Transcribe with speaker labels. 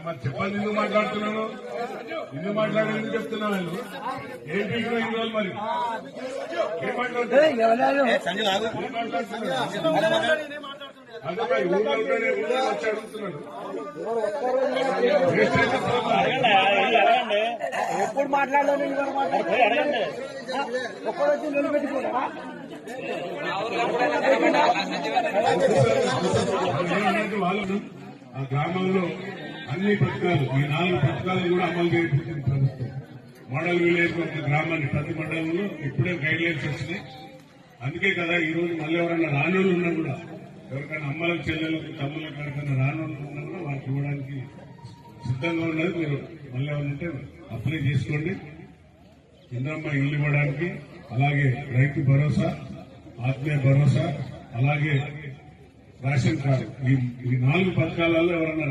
Speaker 1: మరి చెప్పండి, ఎందుకు మాట్లాడుతున్నాను, ఎందుకు మాట్లాడి ఎందుకు చెప్తున్నా వాళ్ళు ఏం పీకినా ఇన్ని రోజులు మరి ఏం మాట్లాడుతున్నారు అదే మరి ఊళ్ళో వచ్చి అడుగుతున్నాడు
Speaker 2: ఎప్పుడు మాట్లాడాలి ఒక్కడొచ్చి నిలబెట్టుకోరా
Speaker 1: వాళ్ళు ఆ గ్రామంలో అన్ని పథకాలు ఈ 4 పథకాలను కూడా అమలు చేయించింది ప్రభుత్వం. మోడల్ విలేజ్ ఒక గ్రామాన్ని ప్రతి మండలంలో ఇప్పుడే గైడ్ లైన్స్ వచ్చినాయి. అందుకే కదా ఈ రోజు మళ్ళీ ఎవరైనా రానోళ్ళు ఉన్నా కూడా ఎవరికైనా అమ్మలకు చెల్లెలకు తమ్ములకు ఎవరికైనా రానోళ్ళు ఉన్నా కూడా వాళ్ళకి ఇవ్వడానికి సిద్ధంగా ఉన్నది. మీరు మళ్ళీ ఎవరంటే అప్లై చేసుకోండి. ఇంద్రమ్మ ఇల్లు ఇవ్వడానికి, అలాగే రైతు భరోసా, ఆత్మీయ భరోసా, అలాగే రేషన్ కార్డు, ఈ 4 పథకాలలో ఎవరన్నా